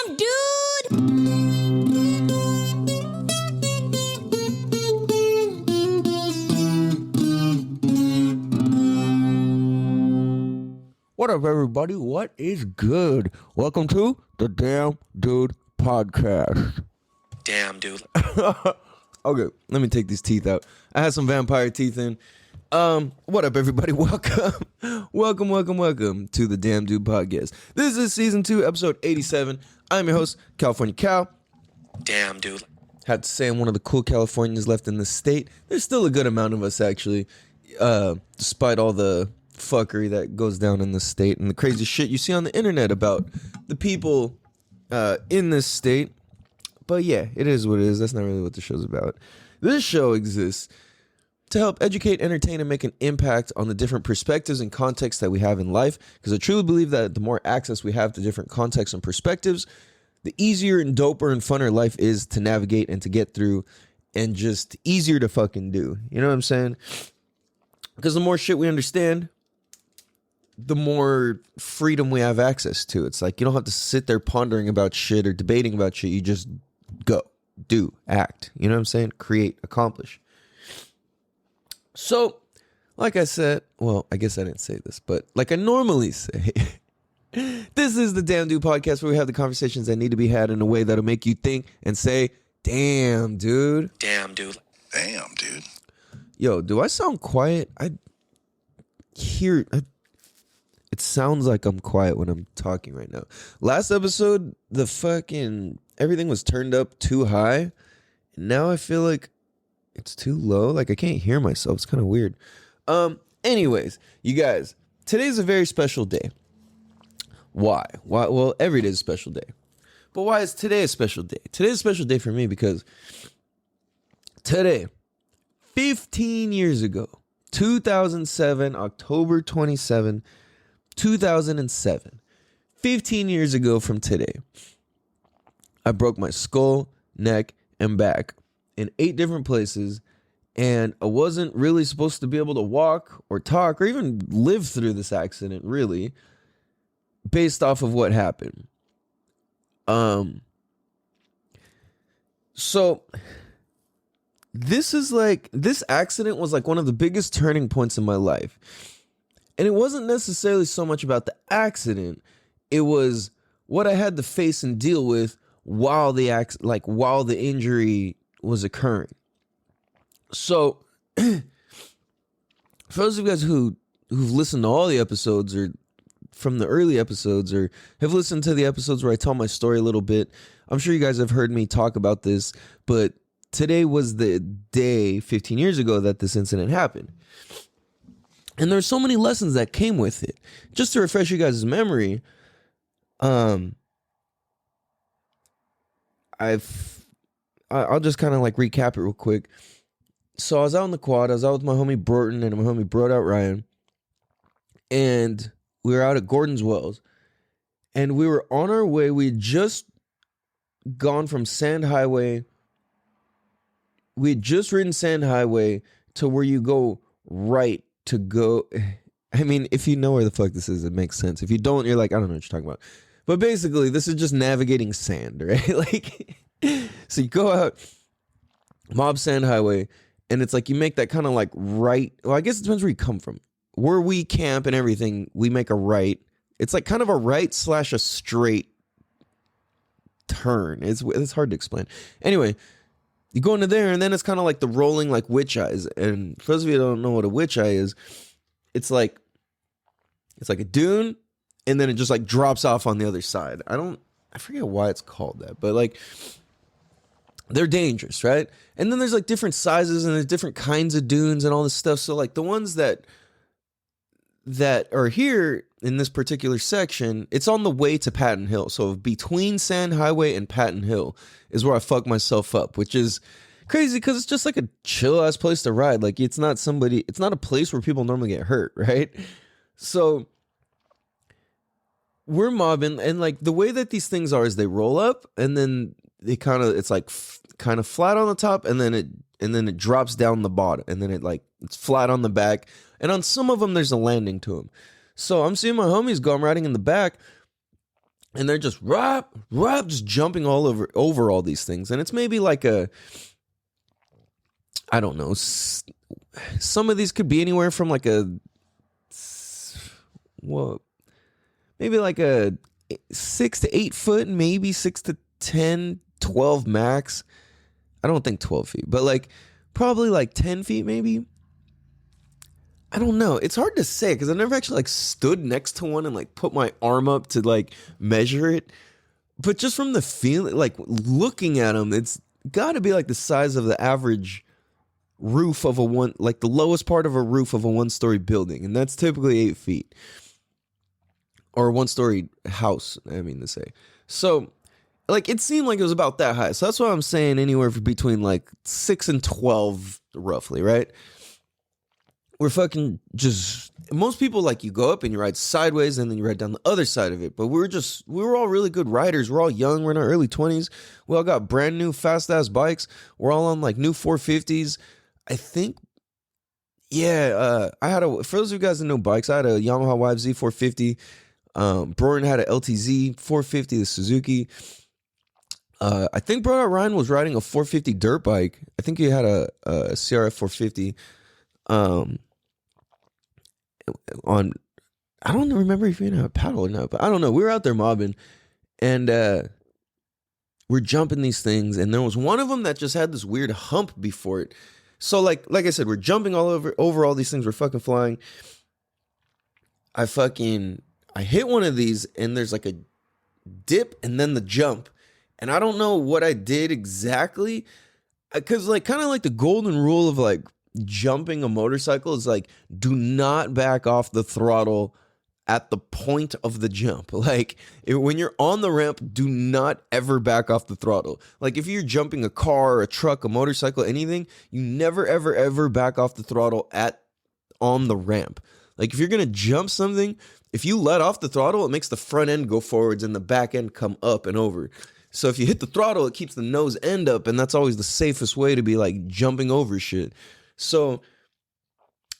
Damn, dude! What up, everybody? What is good? Welcome to the Damn Dude Podcast. Damn, dude. Okay, let me take these teeth out. I had some vampire teeth in. What up, everybody? Welcome to the Damn Dude Podcast. This is season 2, episode 87. I'm your host, California Cal. Damn, dude. Had to say I'm one of the cool Californians left in the state. There's still a good amount of us, actually, despite all the fuckery that goes down in the state and the crazy shit you see on the internet about the people in this state. But yeah, it is what it is. That's not really what the show's about. This show exists to help educate, entertain, and make an impact on the different perspectives and contexts that we have in life, because I truly believe that the more access we have to different contexts and perspectives, the easier and doper and funner life is to navigate and to get through, and just easier to fucking do. You know what I'm saying? Because the more shit we understand, the more freedom we have access to. It's like you don't have to sit there pondering about shit or debating about shit. You just go, do, act. You know what I'm saying? Create, accomplish. So, like I said, well, I guess I didn't say this, but like I normally say, this is the Damn Dude Podcast, where we have the conversations that need to be had in a way that'll make you think and say, damn, dude. Damn, dude. Damn, dude. Yo, do I sound quiet? It sounds like I'm quiet when I'm talking right now. Last episode, everything was turned up too high. Now I feel like it's too low. Like I can't hear myself. It's kind of weird. Anyways, you guys, today's a very special day. Why? Well, every day is a special day. But why is today a special day? Today's a special day for me because today, 15 years ago, 2007, October 27, 2007, 15 years ago from today, I broke my skull, neck, and back in 8 different places, and I wasn't really supposed to be able to walk or talk or even live through this accident, really, based off of what happened. So this accident was like one of the biggest turning points in my life. And it wasn't necessarily so much about the accident. It was what I had to face and deal with while the injury was occurring. So, for those of you guys who've listened to all the episodes, or from the early episodes, or have listened to the episodes where I tell my story a little bit, I'm sure you guys have heard me talk about this, but today was the day 15 years ago that this incident happened. And there's so many lessons that came with it. Just to refresh you guys' memory, I'll just kind of like recap it real quick. So I was out in the quad. I was out with my homie Broughton and my homie Brought Out Ryan. And we were out at Gordon's Wells. And we were on our way. We had just gone from Sand Highway. We had just ridden Sand Highway to where you go right to go. I mean, if you know where the fuck this is, it makes sense. If you don't, you're like, I don't know what you're talking about. But basically, this is just navigating sand, right? Like, so you go out, Mob Sand Highway, and it's like you make that kind of like right. Well, I guess it depends where you come from. Where we camp and everything, we make a right. It's like kind of a right / a straight turn. It's hard to explain. Anyway, you go into there, and then it's kind of like the rolling like witch eyes. And for those of you who don't know what a witch eye is, it's like a dune, and then it just like drops off on the other side. I forget why it's called that, but like they're dangerous, right? And then there's like different sizes and there's different kinds of dunes and all this stuff. So like the ones that are here in this particular section, it's on the way to Patton Hill. So between Sand Highway and Patton Hill is where I fucked myself up, which is crazy because it's just like a chill ass place to ride. Like it's not a place where people normally get hurt, right? So we're mobbing, and like the way that these things are is they roll up and then it's like kind of flat on the top, and then it drops down the bottom, and then it's flat on the back, and on some of them there's a landing to them. So I'm seeing my homies go, I'm riding in the back, and they're just just jumping all over all these things, and it's maybe like I don't know, some of these could be anywhere from like maybe like a 6 to 8 foot, maybe 6 to 10, 12 max. I don't think 12 feet, but like probably like 10 feet maybe. I don't know. It's hard to say because I never actually like stood next to one and like put my arm up to like measure it. But just from the feeling, like looking at them, it's got to be like the size of the average roof of like the lowest part of a roof of a 1-story building. And that's typically 8 feet. Or a 1-story house, I mean to say. So, like, it seemed like it was about that high. So that's why I'm saying anywhere between like 6 and 12 roughly, right? We're fucking just, most people, like, you go up and you ride sideways and then you ride down the other side of it. But we were all really good riders. We're all young. We're in our early 20s. We all got brand new fast ass bikes. We're all on like new 450s. I think, yeah, for those of you guys that know bikes, I had a Yamaha YFZ 450. Brorin had a LTZ 450, the Suzuki. I think brother Ryan was riding a 450 dirt bike. I think he had a CRF 450. I don't remember if he had a paddle or not, but I don't know. We were out there mobbing, and we're jumping these things, and there was one of them that just had this weird hump before it. So like I said, we're jumping all over all these things. We're fucking flying. I hit one of these, and there's like a dip and then the jump. And I don't know what I did exactly, because like kind of like the golden rule of like jumping a motorcycle is like, do not back off the throttle at the point of the jump. Like when you're on the ramp, do not ever back off the throttle. Like if you're jumping a car, a truck, a motorcycle, anything, you never, ever, ever back off the throttle on the ramp. Like if you're going to jump something, if you let off the throttle, it makes the front end go forwards and the back end come up and over. So if you hit the throttle, it keeps the nose end up, and that's always the safest way to be like jumping over shit. So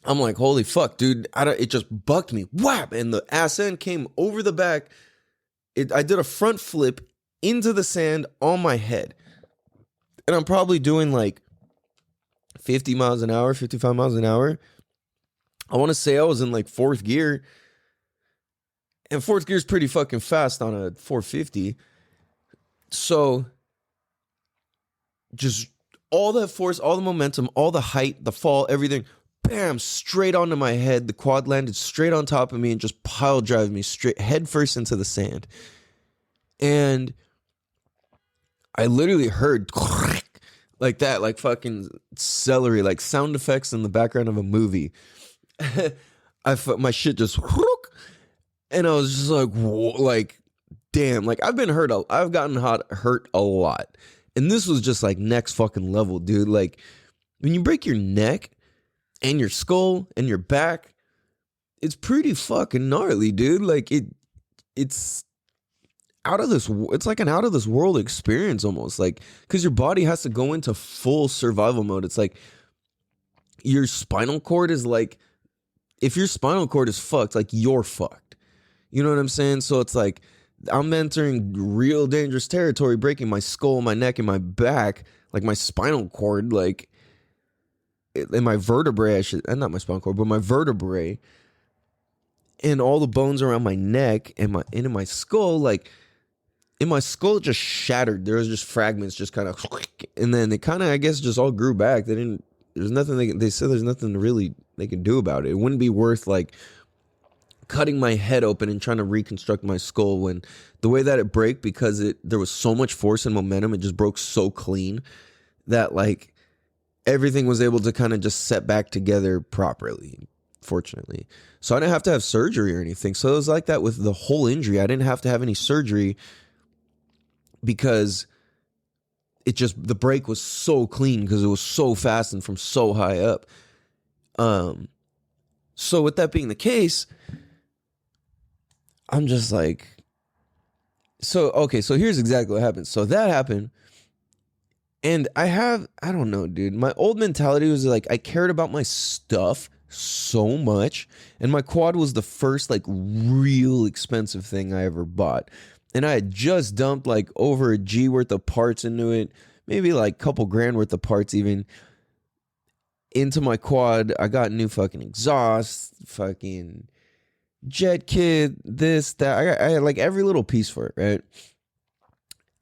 I'm like, holy fuck, dude. It just bucked me. Whap! And the ass end came over the back. I did a front flip into the sand on my head. And I'm probably doing like 50 miles an hour, 55 miles an hour. I want to say I was in like 4th gear. And 4th gear is pretty fucking fast on a 450. So just all that force, all the momentum, all the height, the fall, everything, bam, straight onto my head. The quad landed straight on top of me and just pile drive me straight head first into the sand. And I literally heard like that, like fucking celery, like sound effects in the background of a movie. My shit just, and I was just like, whoa, like, damn, like I've gotten hurt a lot. And this was just like next fucking level, dude. Like when you break your neck and your skull and your back, it's pretty fucking gnarly, dude. Like it's it's like an out of this world experience almost, like, because your body has to go into full survival mode. It's like your spinal cord is like, if your spinal cord is fucked, like you're fucked. You know what I'm saying? So it's like I'm entering real dangerous territory, breaking my skull, my neck, and my back, like my spinal cord, like, and my vertebrae, not my spinal cord, but my vertebrae, and all the bones around my neck and in my skull, like, in my skull just shattered. There was just fragments, just kind of, and then they kind of, I guess, just all grew back. There's nothing they said there's nothing really they can do about it. It wouldn't be worth like cutting my head open and trying to reconstruct my skull when the way that it broke, because there was so much force and momentum, it just broke so clean that like everything was able to kind of just set back together properly, fortunately. So I didn't have to have surgery or anything. So it was like that with the whole injury. I didn't have to have any surgery because the break was so clean because it was so fast and from so high up. So with that being the case, I'm just like, so here's exactly what happened. So that happened. And I don't know, dude. My old mentality was like, I cared about my stuff so much. And my quad was the first like real expensive thing I ever bought. And I had just dumped like over a G worth of parts into it, maybe like a couple grand worth of parts even, into my quad. I got new fucking exhaust, fucking jet kit, this, that. I had like every little piece for it, right?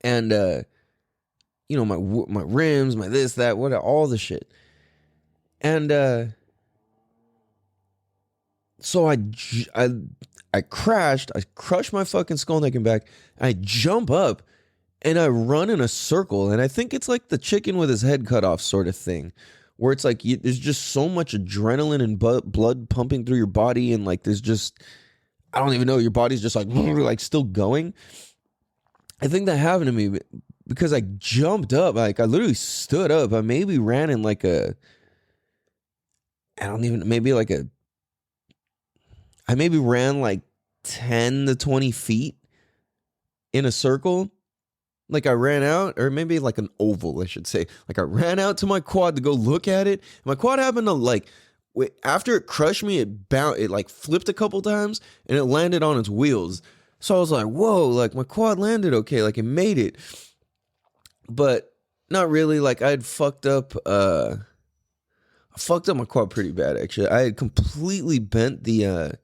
And, you know, my rims, my this, that, what, all the shit. And, so I crashed. I crushed my fucking skull, neck, and back. I jump up and I run in a circle. And I think it's like the chicken with his head cut off sort of thing, where it's like there's just so much adrenaline and blood pumping through your body. And like there's just, I don't even know, your body's just like still going. I think that happened to me because I jumped up. Like I literally stood up. I maybe ran in like I maybe ran like 10 to 20 feet in a circle. Like I ran out, or maybe like an oval, I should say. Like I ran out to my quad to go look at it. My quad happened to like, after it crushed me, it like flipped a couple times and it landed on its wheels. So I was like, whoa, like my quad landed okay, like it made it. But not really. Like I had fucked up my quad pretty bad, actually. I had completely bent the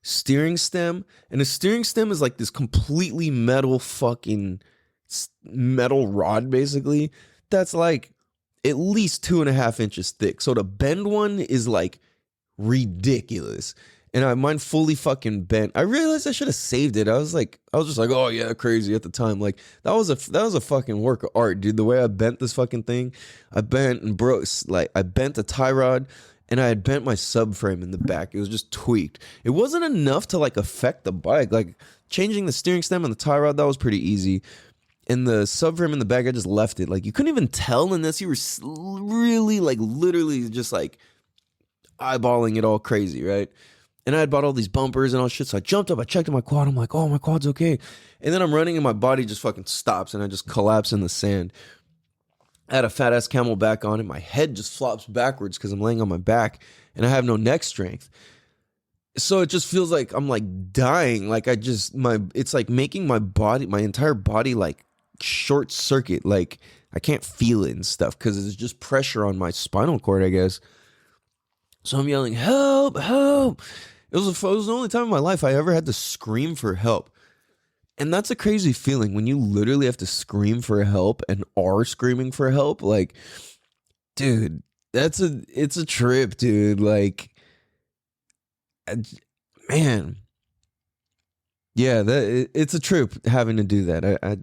steering stem, and the steering stem is like this completely metal rod, basically, that's like at least 2.5 inches thick. So the bend one is like ridiculous. And mine fully fucking bent. I realized I should have saved it. I was just like, oh yeah, crazy at the time. Like that was a fucking work of art, dude. The way I bent this fucking thing, I bent and broke. Like I bent a tie rod, and I had bent my subframe in the back. It was just tweaked. It wasn't enough to like affect the bike. Like changing the steering stem and the tie rod, that was pretty easy. And the subframe in the back, I just left it. Like you couldn't even tell unless you were really like literally just like eyeballing it all crazy, right? And I had bought all these bumpers and all shit. So I jumped up, I checked my quad. I'm like, oh, my quad's okay. And then I'm running and my body just fucking stops and I just collapse in the sand. I had a fat ass Camelback on it. My head just flops backwards because I'm laying on my back and I have no neck strength. So it just feels like I'm like dying. Like it's like making my entire body like short circuit. Like I can't feel it and stuff because there's just pressure on my spinal cord, I guess. So I'm yelling, help, help. It was the only time in my life I ever had to scream for help. And that's a crazy feeling when you literally have to scream for help and are screaming for help. Like, dude, it's a trip, dude. Like, man. Yeah, it's a trip having to do that. I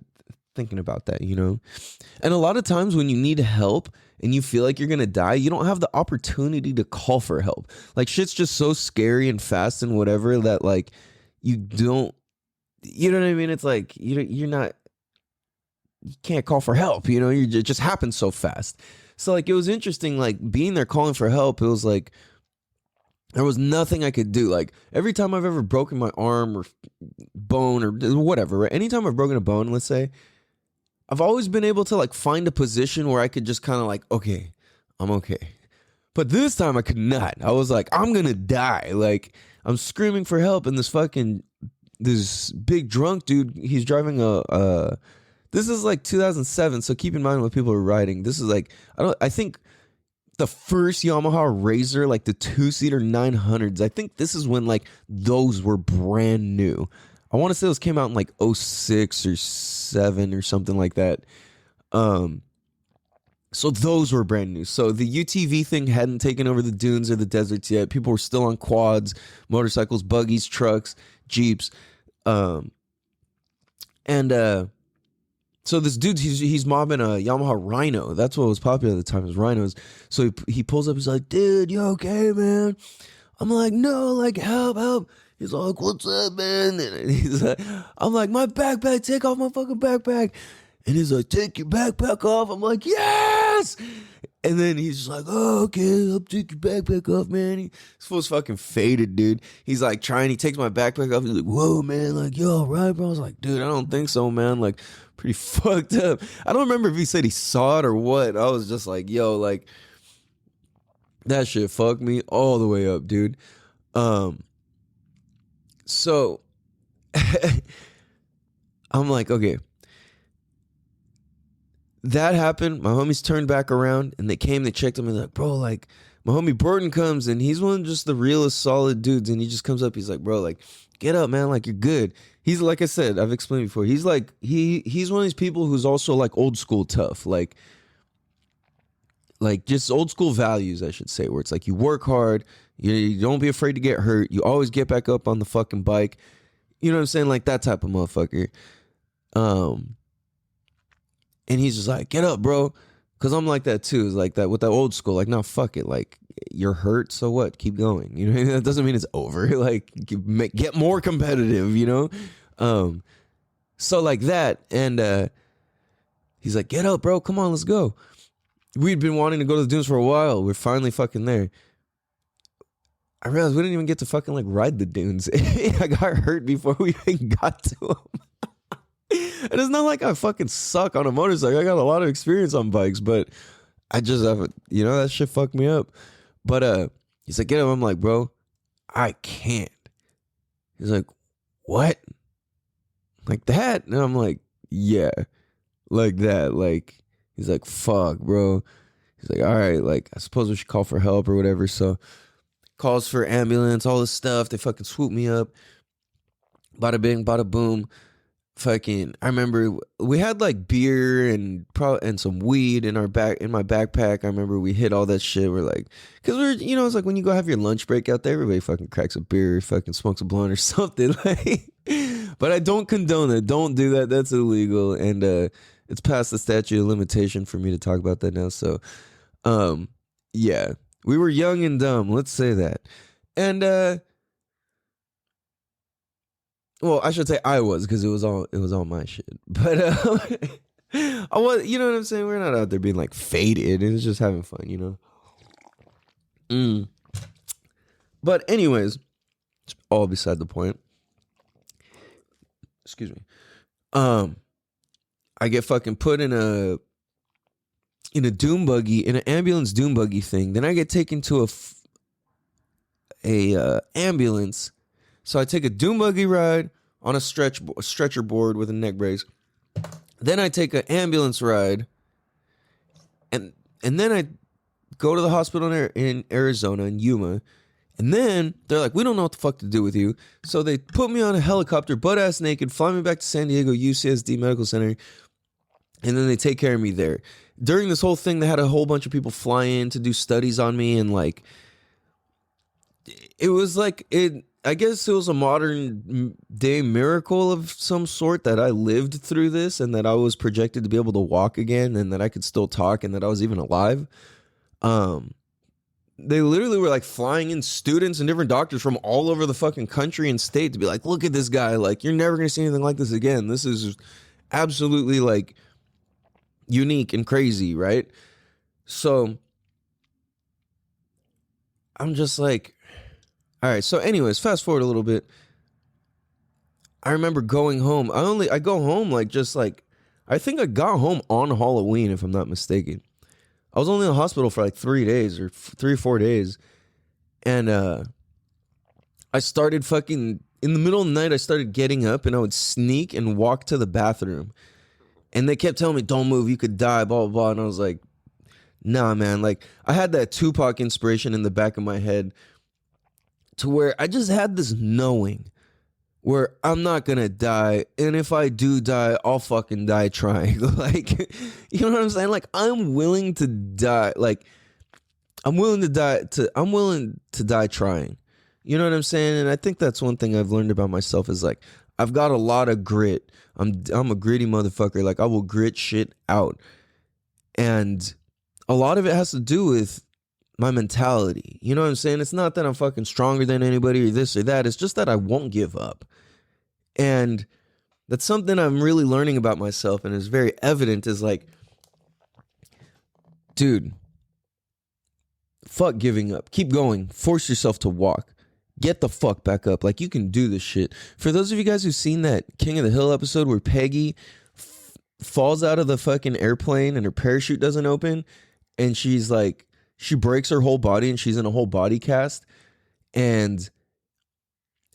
thinking about that, you know? And a lot of times when you need help and you feel like you're going to die, you don't have the opportunity to call for help. Like shit's just so scary and fast and whatever that like you don't, you know what I mean? It's like you can't call for help, you know? It just happens so fast. So like it was interesting, like being there calling for help. It was like there was nothing I could do. Like every time I've ever broken my arm or bone or whatever, right? Anytime I've broken a bone, let's say, I've always been able to like find a position where I could just kind of like, okay, I'm okay. But this time I could not. I was like, I'm gonna die. Like I'm screaming for help, and this big drunk dude, he's driving this is like 2007, so keep in mind what people are riding. This is like, I think the first Yamaha Razor, like the 2-seater 900s, I think this is when like those were brand new. I want to say those came out in like 06 or 7 or something like that. So those were brand new. So the UTV thing hadn't taken over the dunes or the deserts yet. People were still on quads, motorcycles, buggies, trucks, Jeeps. So this dude, he's mobbing a Yamaha Rhino. That's what was popular at the time, was Rhinos. So he pulls up, he's like, dude, you okay, man? I'm like, no, like, help. He's like, what's up, man? And he's like, I'm like, my backpack, take off my fucking backpack. And he's like, take your backpack off. I'm like, yes! And then he's just like, oh, okay, I'll take your backpack off, man. This fool's fucking faded, dude. He's like he takes my backpack off. He's like, whoa, man, like, you all right, bro? I was like, dude, I don't think so, man. Like, pretty fucked up. I don't remember if he said he saw it or what. I was just like, yo, like, that shit fucked me all the way up, dude. So I'm like, okay. That happened. My homies turned back around and they checked him and like, bro, like my homie Burton comes and he's one of just the realest solid dudes. And he just comes up. He's like, bro, like, get up, man. Like, you're good. He's like I said, I've explained before. He's like, he's one of these people who's also like old school tough. Like just old school values, I should say, where it's like you work hard. You don't be afraid to get hurt. You always get back up on the fucking bike. You know what I'm saying? Like that type of motherfucker. And he's just like, get up, bro. Cause I'm like that too. It's like that with that old school. Like, no, fuck it. Like, you're hurt, so what? Keep going. You know, that doesn't mean it's over. Like, get more competitive. You know, so like that. And he's like, get up, bro. Come on, let's go. We'd been wanting to go to the dunes for a while. We're finally fucking there. I realized we didn't even get to fucking like ride the dunes. I got hurt before we even got to them. And it's not like I fucking suck on a motorcycle. I got a lot of experience on bikes, but I just haven't, you know, that shit fucked me up. But he's like, get up. I'm like, bro, I can't. He's like, what? Like that? And I'm like, yeah, like that. Like, he's like, fuck, bro. He's like, all right, like, I suppose we should call for help or whatever. So calls for ambulance, all this stuff. They fucking swoop me up. Bada bing, bada boom. Fucking, I remember we had like beer and some weed in my backpack. I remember we hit all that shit. We're like, cause you know, it's like when you go have your lunch break out there, everybody fucking cracks a beer, fucking smokes a blunt or something. Like, but I don't condone it. Don't do that. That's illegal. And it's past the statute of limitation for me to talk about that now. So, yeah, we were young and dumb. Let's say that. And well, I should say I was, because it was all my shit. But I was, you know what I'm saying? We're not out there being like faded. It's just having fun, you know. But anyways, it's all beside the point. Excuse me. I get fucking put in a dune buggy, in an ambulance dune buggy thing. Then I get taken to a ambulance. So I take a dune buggy ride on a stretcher board with a neck brace. Then I take an ambulance ride, and then I go to the hospital in Arizona, in Yuma. And then they're like, we don't know what the fuck to do with you. So they put me on a helicopter, butt-ass naked, fly me back to San Diego UCSD Medical Center, and then they take care of me there. During this whole thing, they had a whole bunch of people fly in to do studies on me, and like, it was like, I guess it was a modern day miracle of some sort that I lived through this, and that I was projected to be able to walk again, and that I could still talk, and that I was even alive. They literally were like flying in students and different doctors from all over the fucking country and state to be like, look at this guy. Like, you're never going to see anything like this again. This is absolutely like unique and crazy, right? So I'm just like, all right. So anyways, fast forward a little bit. I remember going home. I go home like, just like, I think I got home on Halloween, if I'm not mistaken. I was only in the hospital for like 3 days or 3 or 4 days. And I started fucking, in the middle of the night, I started getting up and I would sneak and walk to the bathroom. And they kept telling me, don't move, you could die, blah, blah, blah. And I was like, nah, man. Like, I had that Tupac inspiration in the back of my head to where I just had this knowing where I'm not gonna die, and if I do die, I'll fucking die trying. Like, you know what I'm saying? Like, I'm willing to die. Like, I'm willing to die trying. You know what I'm saying? And I think that's one thing I've learned about myself is like, I've got a lot of grit. I'm a gritty motherfucker. Like, I will grit shit out, and a lot of it has to do with my mentality. You know what I'm saying? It's not that I'm fucking stronger than anybody or this or that. It's just that I won't give up. And that's something I'm really learning about myself, and is very evident, is like, dude, fuck giving up. Keep going. Force yourself to walk. Get the fuck back up. Like, you can do this shit. For those of you guys who've seen that King of the Hill episode where Peggy falls out of the fucking airplane and her parachute doesn't open, and she's like, she breaks her whole body and she's in a whole body cast, and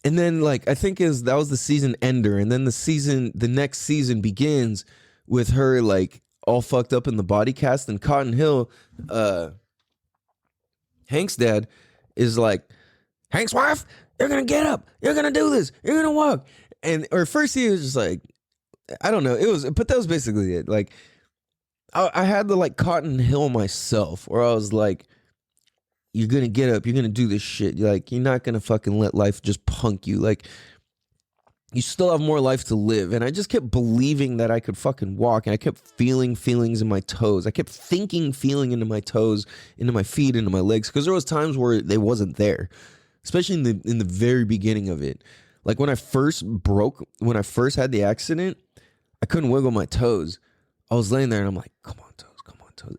And then like I think that was the season ender, and then the next season begins with her like all fucked up in the body cast, and Cotton Hill, Hank's dad, is like, Hank's wife, you're gonna get up, you're gonna do this, you're gonna walk. And or first he was just like, I don't know, but that was basically it. Like I had to like Cotton Hill myself, where I was like, you're gonna get up, you're gonna do this shit. Like, you're not gonna fucking let life just punk you. Like, you still have more life to live. And I just kept believing that I could fucking walk, and I kept feeling feelings in my toes. I kept feeling into my toes, into my feet, into my legs, because there was times where they wasn't there, especially in the very beginning of it. Like when I first had the accident, I couldn't wiggle my toes. I was laying there and I'm like, come on, toes.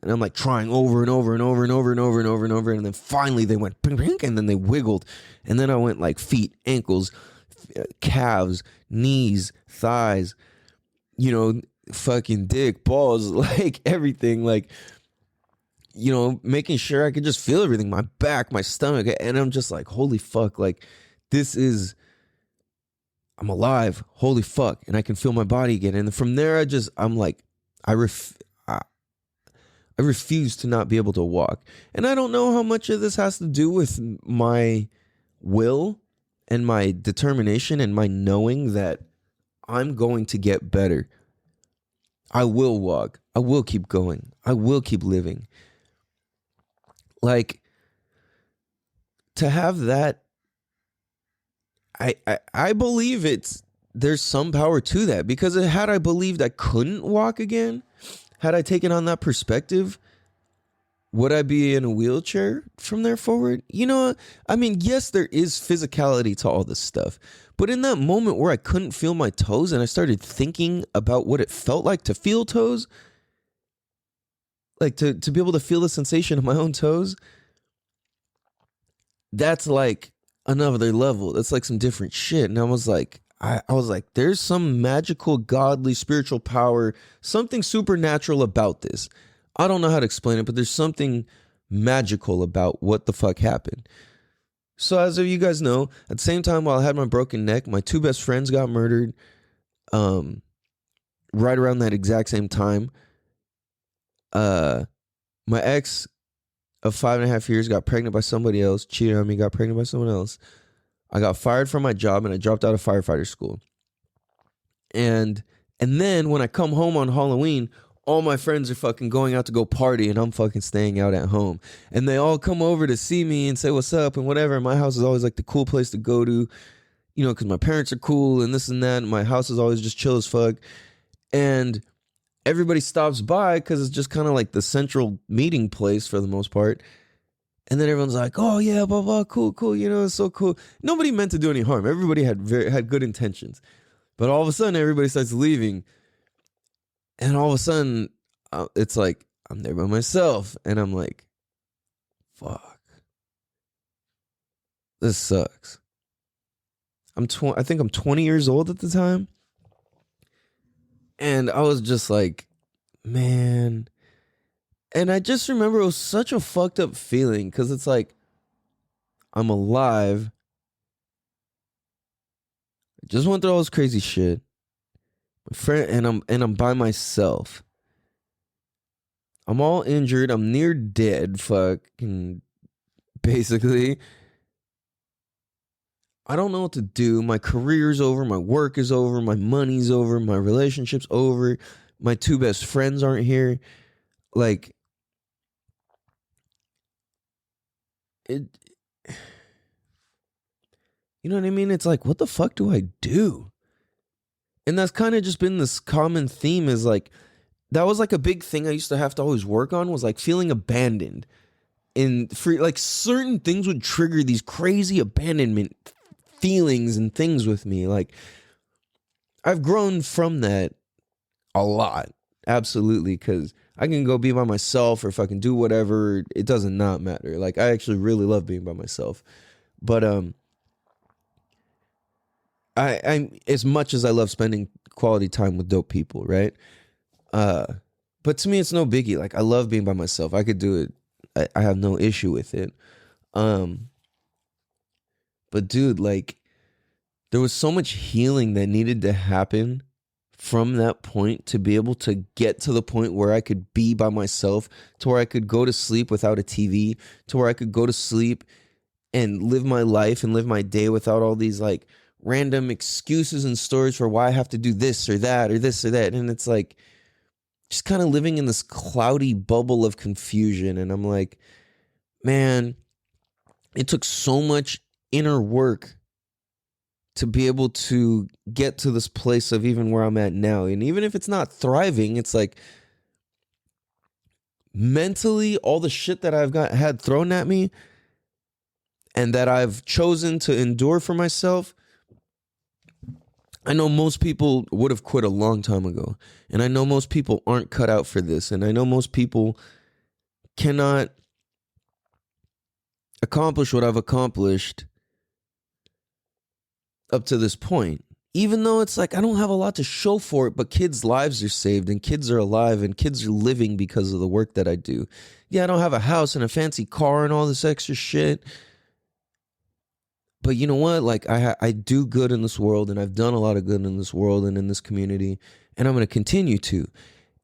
And I'm like trying over and over and over and over and over and over and over. And then finally they went ping, ping, and then they wiggled. And then I went like feet, ankles, calves, knees, thighs, fucking dick, balls, like everything. Like, making sure I could just feel everything, my back, my stomach. And I'm just like, holy fuck, like I'm alive. Holy fuck. And I can feel my body again. And from there, I'm like, I refuse to not be able to walk. And I don't know how much of this has to do with my will and my determination and my knowing that I'm going to get better. I will walk. I will keep going. I will keep living. Like, to have that, I believe there's some power to that, because had I believed I couldn't walk again, had I taken on that perspective, would I be in a wheelchair from there forward? I mean, yes, there is physicality to all this stuff. But in that moment where I couldn't feel my toes and I started thinking about what it felt like to feel toes, like to be able to feel the sensation of my own toes, that's like another level. That's like some different shit. And I was like, there's some magical, godly, spiritual power, something supernatural about this. I don't know how to explain it, but there's something magical about what the fuck happened. So as you guys know, at the same time while I had my broken neck, my two best friends got murdered. Right around that exact same time. My ex of 5.5 years got pregnant by somebody else, cheated on me, got pregnant by someone else. I got fired from my job and I dropped out of firefighter school. And then when I come home on Halloween, all my friends are fucking going out to go party and I'm fucking staying out at home. And they all come over to see me and say what's up and whatever. And my house is always like the cool place to go to, because my parents are cool and this and that. And my house is always just chill as fuck. And everybody stops by because it's just kind of like the central meeting place for the most part. And then everyone's like, oh yeah, blah, blah, cool, it's so cool. Nobody meant to do any harm. Everybody had good intentions. But all of a sudden, everybody starts leaving. And all of a sudden, it's like, I'm there by myself. And I'm like, fuck. This sucks. I think I'm 20 years old at the time. And I was just like, man. And I just remember it was such a fucked up feeling, because it's like, I'm alive. I just went through all this crazy shit. My friend, and I'm by myself. I'm all injured. I'm near dead. Fucking basically. I don't know what to do. My career's over. My work is over. My money's over. My relationship's over. My two best friends aren't here. Like, you know what I mean? It's like, what the fuck do I do? And that's kind of just been this common theme, is like, that was like a big thing I used to have to always work on, was like feeling abandoned. And for like certain things would trigger these crazy abandonment feelings and things with me. Like, I've grown from that a lot. Absolutely. Because I can go be by myself or fucking do whatever. It does not matter. Like, I actually really love being by myself. But I as much as I love spending quality time with dope people, right? But to me, it's no biggie. Like, I love being by myself. I could do it. I have no issue with it. But dude, like, there was so much healing that needed to happen from that point to be able to get to the point where I could be by myself, to where I could go to sleep without a TV, to where I could go to sleep and live my life and live my day without all these like random excuses and stories for why I have to do this or that or this or that. And it's like just kind of living in this cloudy bubble of confusion. And I'm like, man, it took so much inner work to be able to get to this place of even where I'm at now. And even if it's not thriving, it's like mentally all the shit that I've had thrown at me and that I've chosen to endure for myself, I know most people would have quit a long time ago. And I know most people aren't cut out for this. And I know most people cannot accomplish what I've accomplished up to this point. Even though it's like I don't have a lot to show for it, but kids' lives are saved and kids are alive and kids are living because of the work that I do. Yeah, I don't have a house and a fancy car and all this extra shit. But you know what? Like I do good in this world, and I've done a lot of good in this world and in this community, and I'm going to continue to.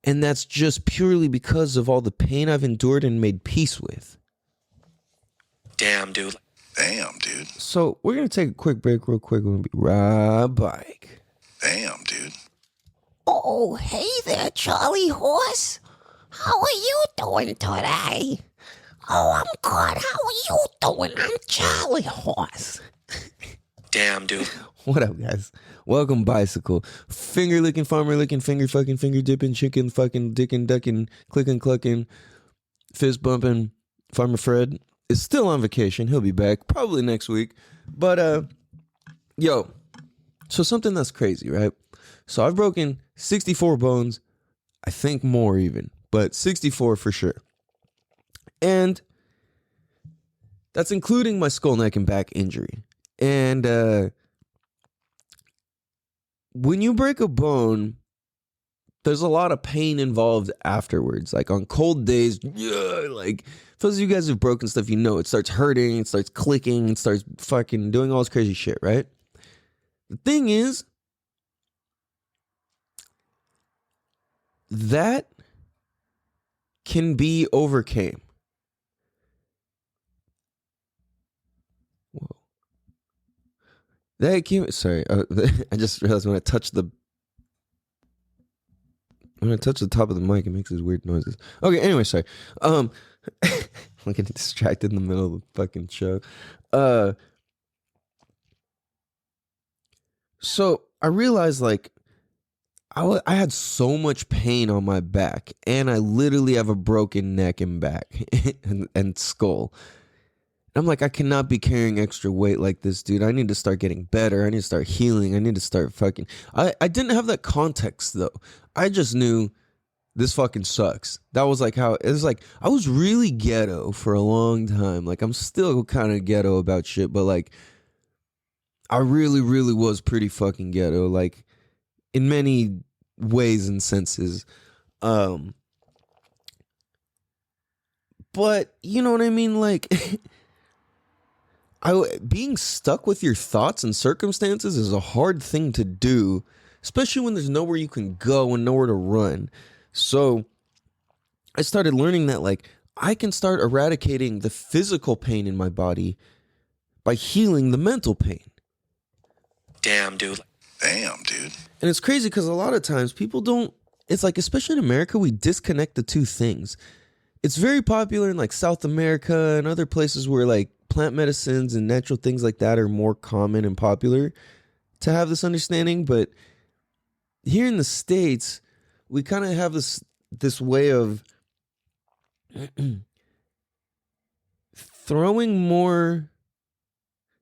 And that's just purely because of all the pain I've endured and made peace with. Damn, dude. Damn, dude. So we're going to take a quick break real quick. We're going to be right back. Damn, dude. Oh, hey there, Charlie Horse. How are you doing today? Oh, I'm good. How are you doing? I'm Charlie Horse. Damn, dude. What up, guys? Welcome, Bicycle. Finger licking, farmer licking, finger fucking, finger dipping, chicken fucking, dicking, ducking, clicking, clucking, fist bumping. Farmer Fred is still on vacation. He'll be back probably next week. But, yo, so something that's crazy, right? So I've broken 64 bones, I think more even, but 64 for sure. And that's including my skull, neck, and back injury. And when you break a bone, there's a lot of pain involved afterwards. Like on cold days, like for those of you guys who've broken stuff, you know it starts hurting, it starts clicking, it starts fucking doing all this crazy shit, right? The thing is, that can be overcame. Whoa. That came. Sorry, I just realized when I touch the top of the mic, it makes these weird noises. Okay, anyway, sorry. I'm getting distracted in the middle of the fucking show. So I realized like I had so much pain on my back, and I literally have a broken neck and back and skull. I'm like, I cannot be carrying extra weight like this, dude. I need to start getting better. I need to start healing. I need to start fucking... I didn't have that context, though. I just knew this fucking sucks. That was like how... It was like, I was really ghetto for a long time. Like, I'm still kind of ghetto about shit, but like, I really, really was pretty fucking ghetto. Like, in many ways and senses. But, you know what I mean? Like... being stuck with your thoughts and circumstances is a hard thing to do, especially when there's nowhere you can go and nowhere to run. So I started learning that like I can start eradicating the physical pain in my body by healing the mental pain. Damn, dude. Damn, dude. And it's crazy because a lot of times people don't, it's like, especially in America, we disconnect the two things. It's very popular in like South America and other places where like plant medicines and natural things like that are more common and popular to have this understanding. But here in the States, we kind of have this way of throwing more.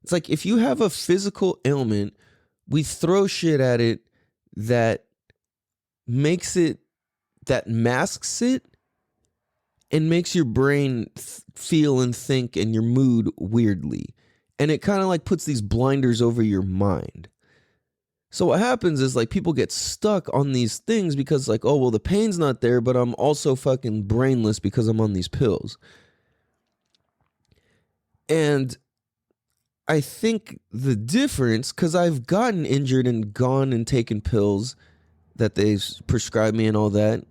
It's like if you have a physical ailment, we throw shit at it that makes it, that masks it, and makes your brain feel and think and your mood weirdly. And it kind of like puts these blinders over your mind. So what happens is like people get stuck on these things because like, oh, well, the pain's not there, but I'm also fucking brainless because I'm on these pills. And I think the difference, because I've gotten injured and gone and taken pills that they prescribed me and all that.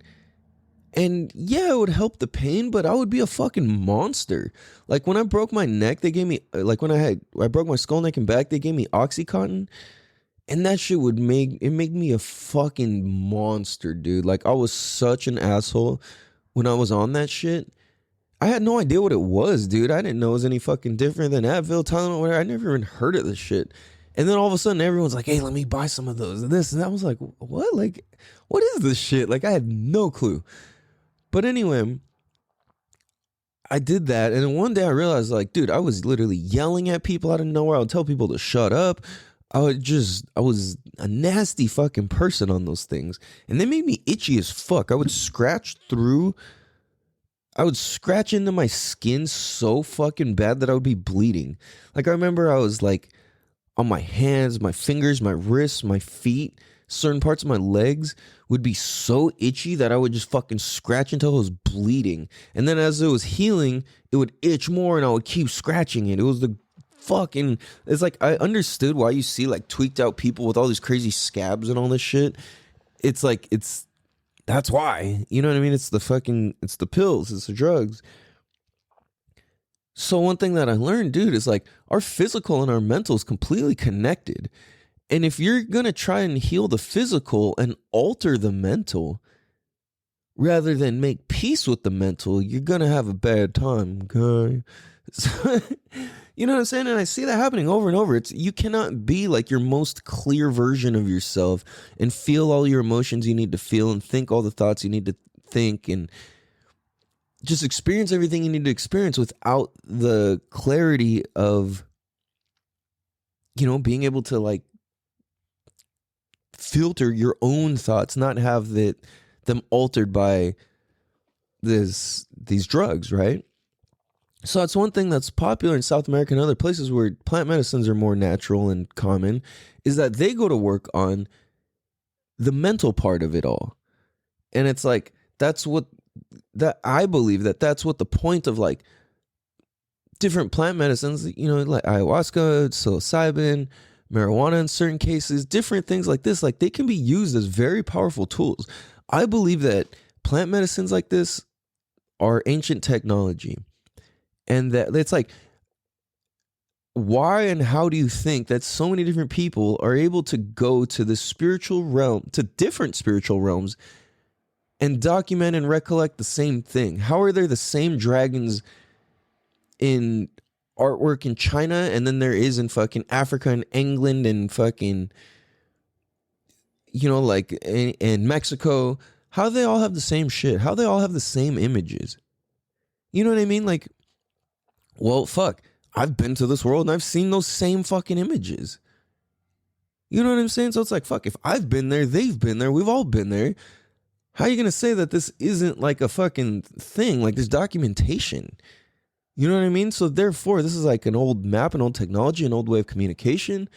And yeah, it would help the pain, but I would be a fucking monster. Like when I broke my neck, they gave me, like when I broke my skull, neck, and back, they gave me Oxycontin. And that shit would make me a fucking monster, dude. Like I was such an asshole when I was on that shit. I had no idea what it was, dude. I didn't know it was any fucking different than Advil, Tylenol, whatever. I never even heard of this shit. And then all of a sudden, everyone's like, hey, let me buy some of those and this. And I was like, what? Like, what is this shit? Like, I had no clue. But anyway, I did that. And then one day I realized, like, dude, I was literally yelling at people out of nowhere. I would tell people to shut up. I was a nasty fucking person on those things. And they made me itchy as fuck. I would scratch into my skin so fucking bad that I would be bleeding. Like I remember I was like on my hands, my fingers, my wrists, my feet, certain parts of my legs would be so itchy that I would just fucking scratch until it was bleeding. And then as it was healing, it would itch more and I would keep scratching it. It was it's like I understood why you see like tweaked out people with all these crazy scabs and all this shit. It's like, that's why, you know what I mean? It's the pills, it's the drugs. So one thing that I learned, dude, is like our physical and our mental is completely connected. And if you're going to try and heal the physical and alter the mental rather than make peace with the mental, you're going to have a bad time, okay? So, you know what I'm saying? And I see that happening over and over. You cannot be like your most clear version of yourself and feel all your emotions you need to feel and think all the thoughts you need to think and just experience everything you need to experience without the clarity of, being able to like filter your own thoughts, not have them altered by these drugs, right? So that's one thing that's popular in South America and other places where plant medicines are more natural and common, is that they go to work on the mental part of it all. And it's like, I believe that's what the point of like different plant medicines, like ayahuasca, psilocybin, marijuana in certain cases, different things like this, like they can be used as very powerful tools. I believe that plant medicines like this are ancient technology. And that it's like, why and how do you think that so many different people are able to go to the spiritual realm, to different spiritual realms, and document and recollect the same thing? How are there the same dragons in artwork in China and then there is in fucking Africa and England and fucking, like in Mexico? How do they all have the same shit? How do they all have the same images? You know what I mean? Like, well, fuck, I've been to this world and I've seen those same fucking images. You know what I'm saying? So it's like, fuck, if I've been there, they've been there, we've all been there. How are you going to say that this isn't like a fucking thing? Like there's documentation. You know what I mean? So therefore, this is like an old map, an old technology, an old way of communication.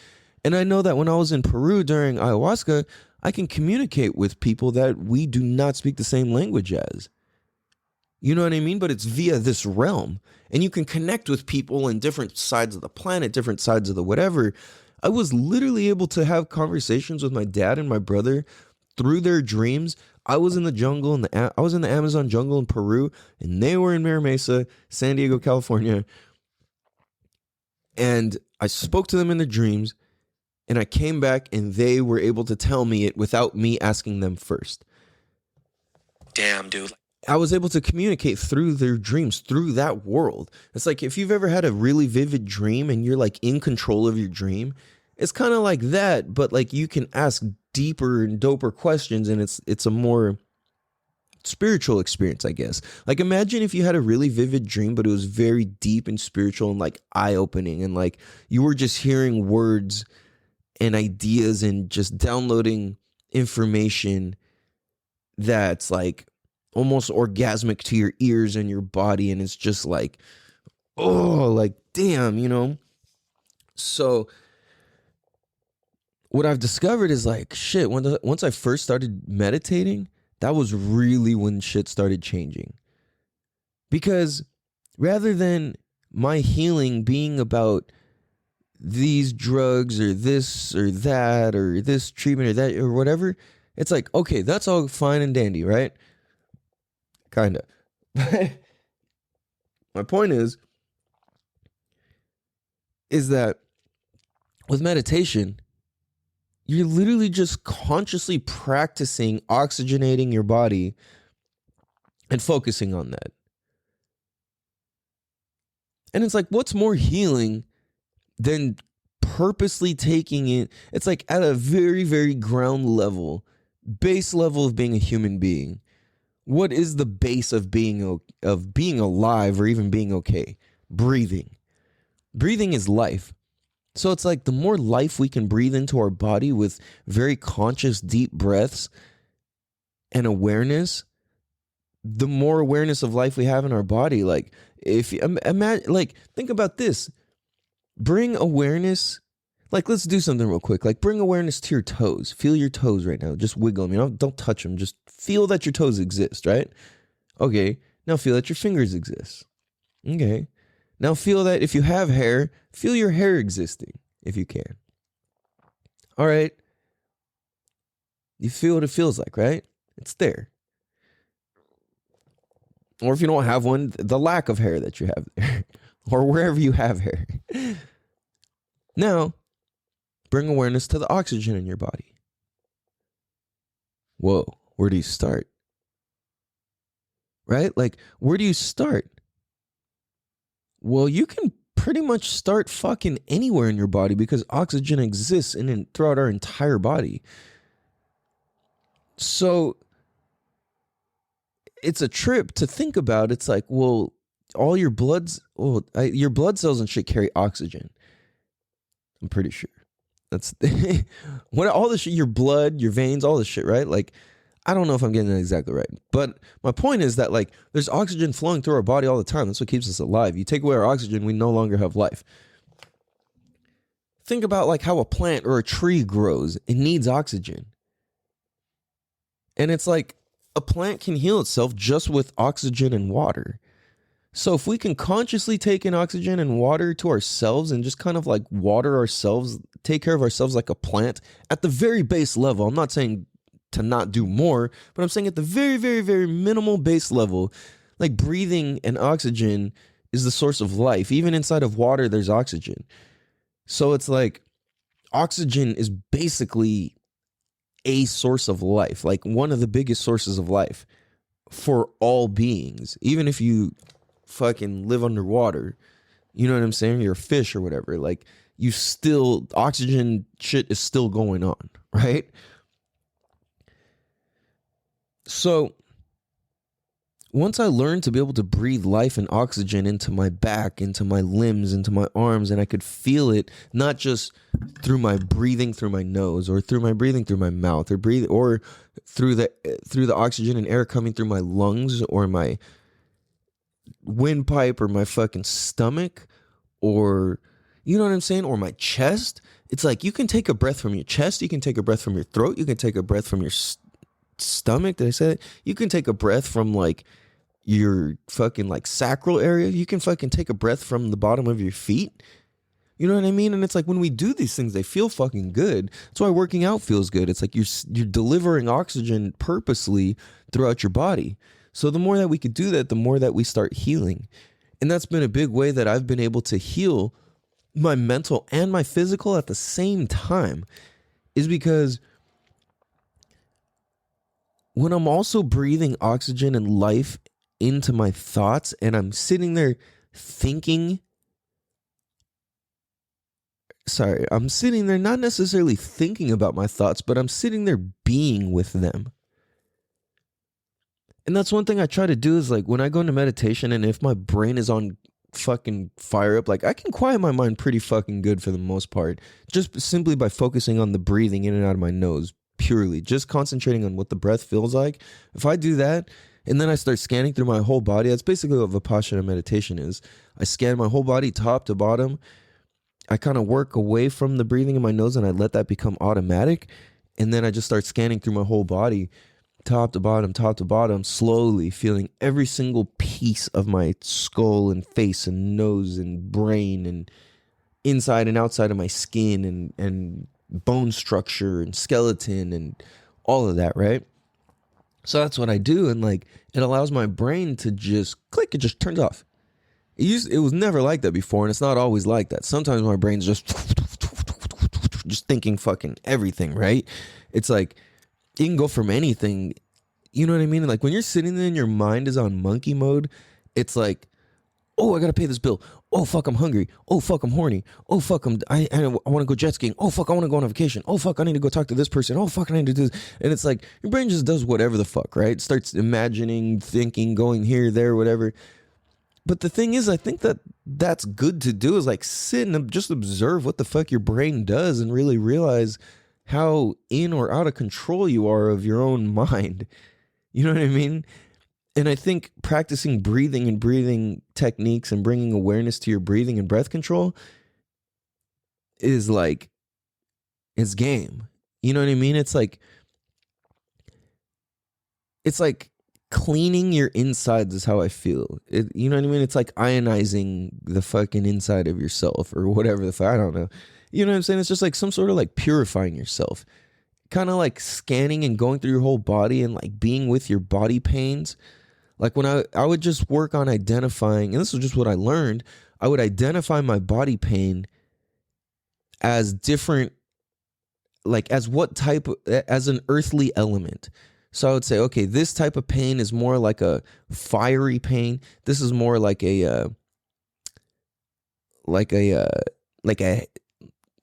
And I know that when I was in Peru during ayahuasca, I can communicate with people that we do not speak the same language as. You know what I mean? But it's via this realm. And you can connect with people in different sides of the planet, different sides of the whatever. I was literally able to have conversations with my dad and my brother through their dreams. I was in the jungle, I was in the Amazon jungle in Peru, and they were in Mira Mesa, San Diego, California. And I spoke to them in the dreams, and I came back, and they were able to tell me it without me asking them first. Damn, dude. I was able to communicate through their dreams, through that world. It's like if you've ever had a really vivid dream and you're like in control of your dream, it's kind of like that, but like you can ask deeper and doper questions and it's a more spiritual experience, I guess. Like imagine if you had a really vivid dream, but it was very deep and spiritual and like eye-opening and like you were just hearing words and ideas and just downloading information that's like almost orgasmic to your ears and your body, and it's just like, oh, like damn, So what I've discovered is like, shit, once I first started meditating, that was really when shit started changing. Because rather than my healing being about these drugs or this or that or this treatment or that or whatever, it's like, okay, that's all fine and dandy, right? Kind of. My point is that with meditation, you're literally just consciously practicing oxygenating your body and focusing on that. And it's like, what's more healing than purposely taking it? It's like at a very, very ground level, base level of being a human being. What is the base of being alive or even being okay? Breathing. Breathing is life. So it's like the more life we can breathe into our body with very conscious, deep breaths and awareness, the more awareness of life we have in our body. Like, if you imagine, like, think about this. Bring awareness. Like, let's do something real quick. Like, bring awareness to your toes. Feel your toes right now. Just wiggle them. You know, don't touch them. Just feel that your toes exist, right? Okay. Now feel that your fingers exist. Okay. Now feel that if you have hair, feel your hair existing if you can. All right. You feel what it feels like, right? It's there. Or if you don't have one, the lack of hair that you have there. Or wherever you have hair. Now, bring awareness to the oxygen in your body. Whoa, where do you start? Right? Like, where do you start? Well, you can pretty much start fucking anywhere in your body because oxygen exists throughout our entire body. So it's a trip to think about. It's like, well, all your blood cells and shit carry oxygen. I'm pretty sure. That's what all the shit, your blood, your veins, all this shit, right? Like, I don't know if I'm getting that exactly right. But my point is that, like, there's oxygen flowing through our body all the time. That's what keeps us alive. You take away our oxygen, we no longer have life. Think about, like, how a plant or a tree grows. It needs oxygen. And it's like a plant can heal itself just with oxygen and water. So if we can consciously take in oxygen and water to ourselves and just kind of like water ourselves, take care of ourselves like a plant at the very base level. I'm not saying to not do more, but I'm saying at the very, very, very minimal base level, like breathing and oxygen is the source of life. Even inside of water, there's oxygen. So it's like oxygen is basically a source of life, like one of the biggest sources of life for all beings. Even if you fucking live underwater, you know what I'm saying? You're a fish or whatever. Like, you still, oxygen shit is still going on, right? So once I learned to be able to breathe life and oxygen into my back, into my limbs, into my arms, and I could feel it not just through my breathing through my nose or through my breathing through my mouth or through the oxygen and air coming through my lungs or my windpipe or my fucking stomach, or, you know what I'm saying, or my chest. It's like you can take a breath from your chest, you can take a breath from your throat, you can take a breath from your stomach. Did I say that? You can take a breath from like your fucking like sacral area. You can fucking take a breath from the bottom of your feet. You know what I mean? And it's like when we do these things, they feel fucking good. That's why working out feels good. It's like you're delivering oxygen purposely throughout your body. So the more that we could do that, the more that we start healing. And that's been a big way that I've been able to heal my mental and my physical at the same time, is because when I'm also breathing oxygen and life into my thoughts and I'm sitting there thinking, I'm sitting there not necessarily thinking about my thoughts, but I'm sitting there being with them. And that's one thing I try to do is like when I go into meditation and if my brain is on fucking fire up, like I can quiet my mind pretty fucking good for the most part, just simply by focusing on the breathing in and out of my nose, purely just concentrating on what the breath feels like. If I do that and then I start scanning through my whole body, that's basically what Vipassana meditation is. I scan my whole body top to bottom. I kind of work away from the breathing in my nose and I let that become automatic. And then I just start scanning through my whole body, top to bottom, slowly feeling every single piece of my skull and face and nose and brain and inside and outside of my skin and bone structure and skeleton and all of that, right? So that's what I do, and like it allows my brain to just click, it just turns off. It was never like that before, and it's not always like that. Sometimes my brain's just thinking fucking everything, right? It's like it can go from anything, you know what I mean? Like when you're sitting there and your mind is on monkey mode, it's like, oh, I gotta pay this bill. Oh, fuck, I'm hungry. Oh, fuck, I'm horny. Oh, fuck, I want to go jet skiing. Oh, fuck, I want to go on a vacation. Oh, fuck, I need to go talk to this person. Oh, fuck, I need to do this. And it's like your brain just does whatever the fuck, right? It starts imagining, thinking, going here, there, whatever. But the thing is, I think that that's good to do, is like sit and just observe what the fuck your brain does and really realize how in or out of control you are of your own mind. You know what I mean? And I think practicing breathing and breathing techniques and bringing awareness to your breathing and breath control is like, it's game. You know what I mean? It's like cleaning your insides is how I feel. You know what I mean? It's like ionizing the fucking inside of yourself or whatever the fuck. I don't know. You know what I'm saying? It's just like some sort of like purifying yourself. Kind of like scanning and going through your whole body and like being with your body pains. Like when I would just work on identifying, and this was just what I learned, I would identify my body pain as different, like as what type, as an earthly element. So I would say, okay, this type of pain is more like a fiery pain. This is more like a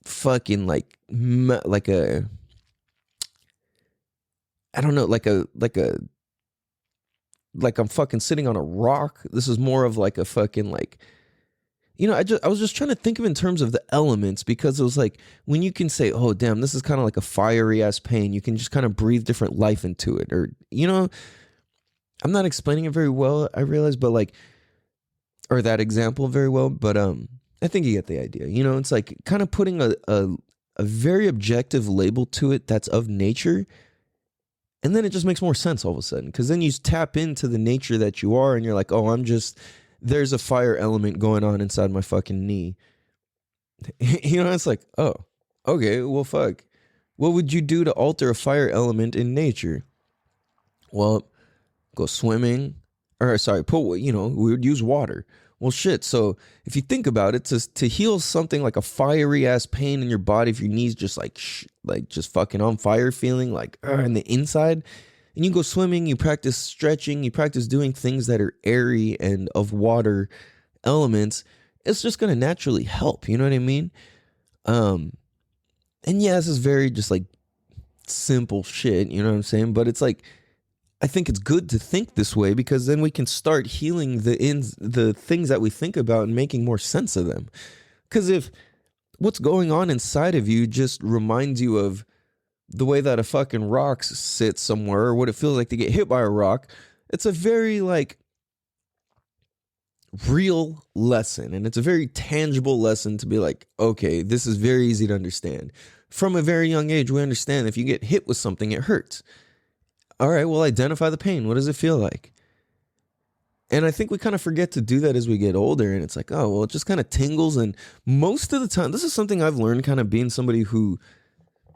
fucking like a, I don't know, like I'm fucking sitting on a rock. This is more of like a fucking like, you know, I was just trying to think of in terms of the elements, because it was like when you can say, oh damn, this is kind of like a fiery ass pain, you can just kind of breathe different life into it. Or, you know, I'm not explaining it very well, I realize, but like, or that example very well, but I think you get the idea. You know, it's like kind of putting a very objective label to it that's of nature. And then it just makes more sense all of a sudden, because then you tap into the nature that you are and you're like, oh, there's a fire element going on inside my fucking knee. You know, it's like, oh, okay, well, fuck. What would you do to alter a fire element in nature? Well, go swimming, or sorry, we would use water. Well, shit. So if you think about it, to heal something like a fiery ass pain in your body, if your knees just like just fucking on fire, feeling like in the inside, and you go swimming, you practice stretching, you practice doing things that are airy and of water elements, it's just gonna naturally help. You know what I mean? And yeah, this is very just like simple shit. You know what I'm saying? But it's like, I think it's good to think this way, because then we can start healing the things that we think about and making more sense of them. Because if what's going on inside of you just reminds you of the way that a fucking rock sits somewhere, or what it feels like to get hit by a rock, it's a very like real lesson, and it's a very tangible lesson to be like, okay, this is very easy to understand. From a very young age, we understand if you get hit with something, it hurts. All right, well, identify the pain. What does it feel like? And I think we kind of forget to do that as we get older. And it's like, oh, well, it just kind of tingles. And most of the time, this is something I've learned kind of being somebody who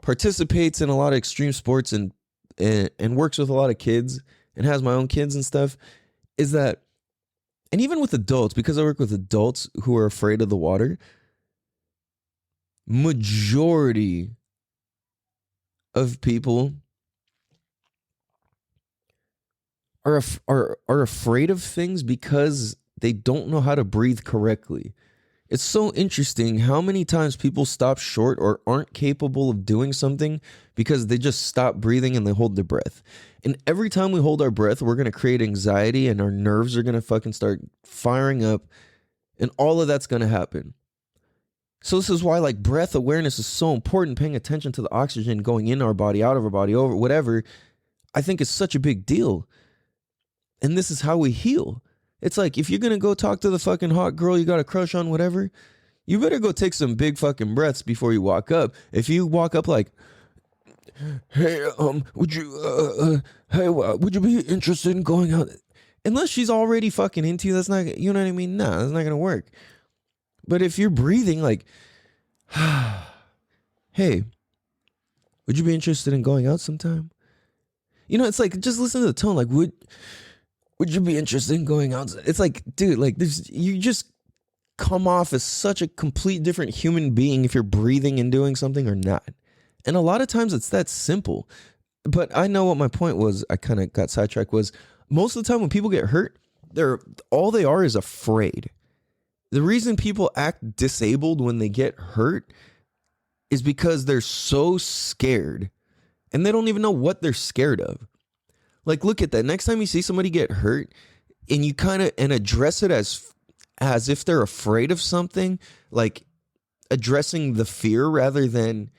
participates in a lot of extreme sports and works with a lot of kids and has my own kids and stuff, is that, and even with adults, because I work with adults who are afraid of the water, majority of people are afraid of things because they don't know how to breathe correctly. It's so interesting how many times people stop short or aren't capable of doing something because they just stop breathing and they hold their breath. And every time we hold our breath, we're going to create anxiety and our nerves are going to fucking start firing up, and all of that's going to happen. So this is why like breath awareness is so important, paying attention to the oxygen going in our body, out of our body, over whatever. I think is such a big deal. And this is how we heal. It's like, if you're going to go talk to the fucking hot girl you got a crush on, whatever, you better go take some big fucking breaths before you walk up. If you walk up like, hey, would you be interested in going out? Unless she's already fucking into you, that's not, you know what I mean? Nah, that's not going to work. But if you're breathing like, Hey, would you be interested in going out sometime? You know, it's like, just listen to the tone. Like, would you be interested in going out? It's like, dude, like, you just come off as such a complete different human being if you're breathing and doing something or not. And a lot of times it's that simple. But I know what my point was. I kind of got sidetracked. Was most of the time when people get hurt, all they are is afraid. The reason people act disabled when they get hurt is because they're so scared and they don't even know what they're scared of. Like, look at that. Next time you see somebody get hurt and you kind of address it as if they're afraid of something, like addressing the fear rather than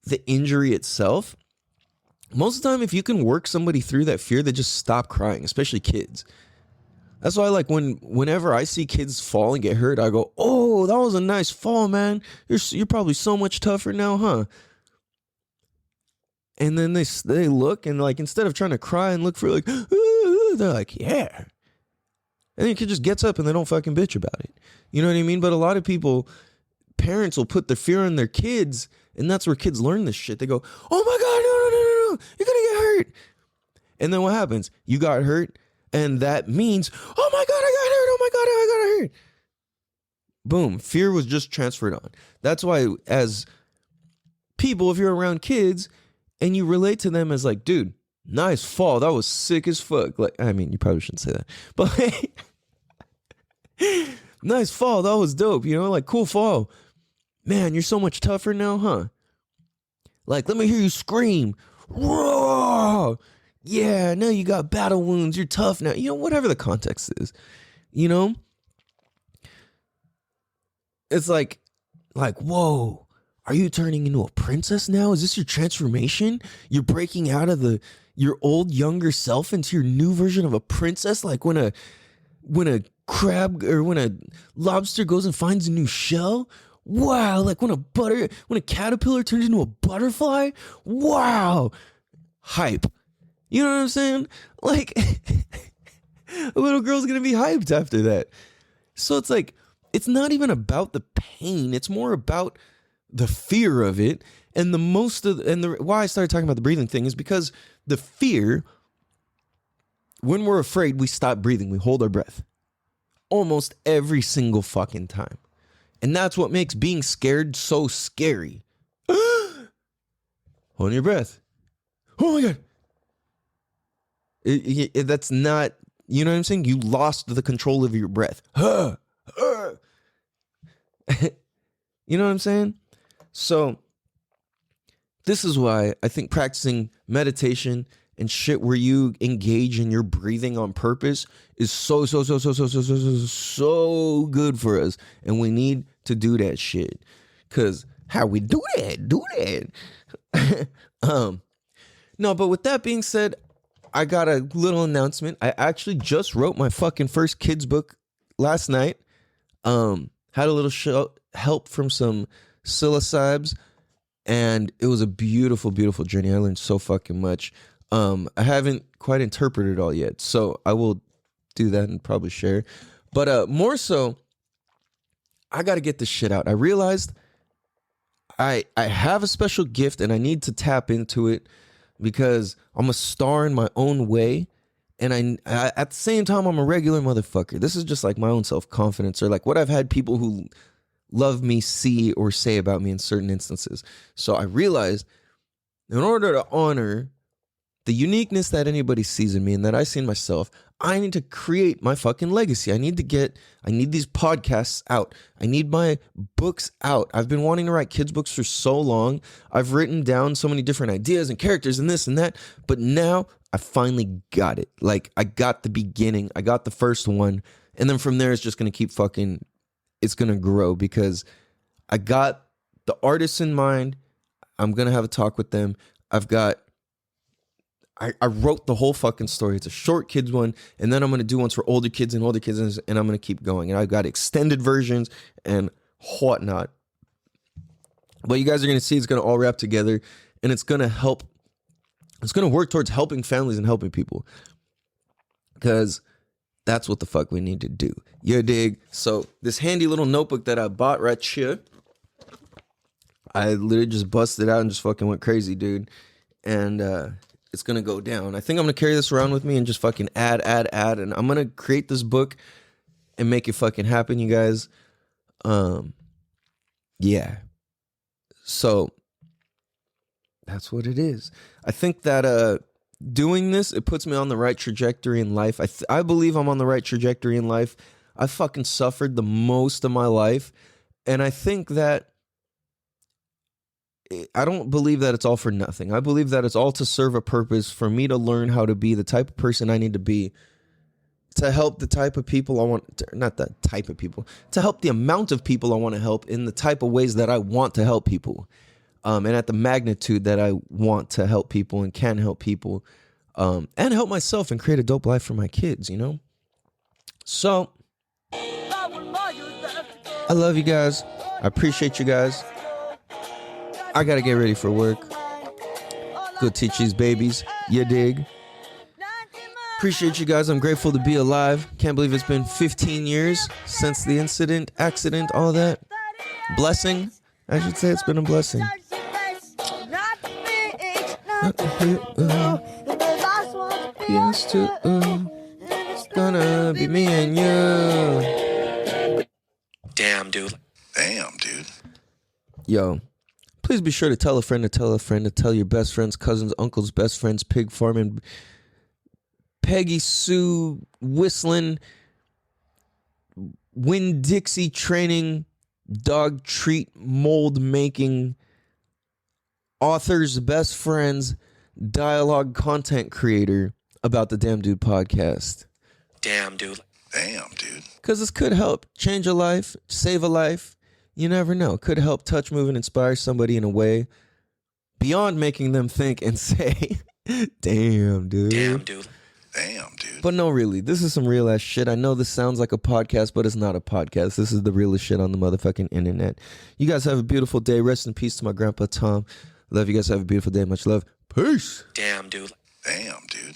the injury itself. Most of the time, if you can work somebody through that fear, they just stop crying, especially kids. That's why, like, whenever I see kids fall and get hurt, I go, "Oh, that was a nice fall, man. You're probably so much tougher now, huh?" And then they look and, like, instead of trying to cry and look for like, they're like, "Yeah." And then the kid just gets up and they don't fucking bitch about it. You know what I mean? But a lot of people, parents will put the fear on their kids, and that's where kids learn this shit. They go, "Oh my God, no, you're gonna get hurt." And then what happens? You got hurt. And that means, "Oh my God, I got hurt. Oh my God, I got hurt." Boom. Fear was just transferred on. That's why, as people, if you're around kids and you relate to them as like, "Dude, nice fall. That was sick as fuck." Like, I mean, you probably shouldn't say that. But nice fall. That was dope. You know, like, cool fall. Man, you're so much tougher now, huh? Like, let me hear you scream. Roar. Yeah, now you got battle wounds. You're tough now. You know, whatever the context is, you know? It's like, whoa, are you turning into a princess now? Is this your transformation? You're breaking out of your old younger self into your new version of a princess? Like when a crab or when a lobster goes and finds a new shell? Wow, like when a caterpillar turns into a butterfly? Wow. Hype. You know what I'm saying? Like, a little girl's going to be hyped after that. So it's like, it's not even about the pain. It's more about the fear of it. And why I started talking about the breathing thing is because the fear, when we're afraid, we stop breathing. We hold our breath almost every single fucking time. And that's what makes being scared so scary. Hold your breath. Oh my God. That's not, you know what I'm saying? You lost the control of your breath. You know what I'm saying? So this is why I think practicing meditation and shit where you engage in your breathing on purpose is so good for us. And we need to do that shit. Cause how we do that. No, but with that being said, I got a little announcement. I actually just wrote my fucking first kids book last night. Had a little help from some psilocybes, and it was a beautiful, beautiful journey. I learned so fucking much. I haven't quite interpreted it all yet, so I will do that and probably share. But more so, I got to get this shit out. I realized I have a special gift, and I need to tap into it. Because I'm a star in my own way. And I at the same time, I'm a regular motherfucker. This is just like my own self-confidence or like what I've had people who love me see or say about me in certain instances. So I realized in order to honor the uniqueness that anybody sees in me and that I see in myself, I need to create my fucking legacy. I need these podcasts out. I need my books out. I've been wanting to write kids' books for so long. I've written down so many different ideas and characters and this and that. But now I finally got it. Like, I got the beginning. I got the first one. And then from there, it's just going to keep it's going to grow because I got the artists in mind. I'm going to have a talk with them. I wrote the whole fucking story. It's a short kids one, and then I'm going to do ones for older kids, and I'm going to keep going. And I've got extended versions and whatnot. But you guys are going to see it's going to all wrap together, and it's going to help. It's going to work towards helping families and helping people. Because that's what the fuck we need to do. You dig? So this handy little notebook that I bought right here, I literally just busted out and just fucking went crazy, dude. And it's going to go down. I think I'm going to carry this around with me and just fucking add. And I'm going to create this book and make it fucking happen, you guys. Yeah. So that's what it is. I think that doing this, it puts me on the right trajectory in life. I believe I'm on the right trajectory in life. I fucking suffered the most of my life. And I think that I don't believe that it's all for nothing. I believe that it's all to serve a purpose for me to learn how to be the type of person I need to be to help the type of people I want, not the type of people, to help the amount of people I want to help in the type of ways that I want to help people. And at the magnitude that I want to help people and can help people, and help myself and create a dope life for my kids, you know? So, I love you guys. I appreciate you guys. I gotta get ready for work. Go teach these babies. You dig? Appreciate you guys. I'm grateful to be alive. Can't believe it's been 15 years since the accident, all that. Blessing. I should say it's been a blessing. Yes, it's gonna be me and you. Damn, dude. Damn, dude. Yo, please be sure to tell a friend to tell a friend to tell your best friends, cousins, uncles, best friends, pig farming, Peggy Sue whistling, Winn-Dixie training, dog treat, mold making, author's best friends, dialogue content creator about the Damn Dude podcast. Damn, dude. Damn, dude. Because this could help change a life, save a life. You never know. It could help touch, move, and inspire somebody in a way beyond making them think and say, damn, dude. Damn, dude. Damn, dude. But no, really, this is some real ass shit. I know this sounds like a podcast, but it's not a podcast. This is the realest shit on the motherfucking internet. You guys have a beautiful day. Rest in peace to my grandpa Tom. Love you guys. Have a beautiful day. Much love. Peace. Damn, dude. Damn, dude.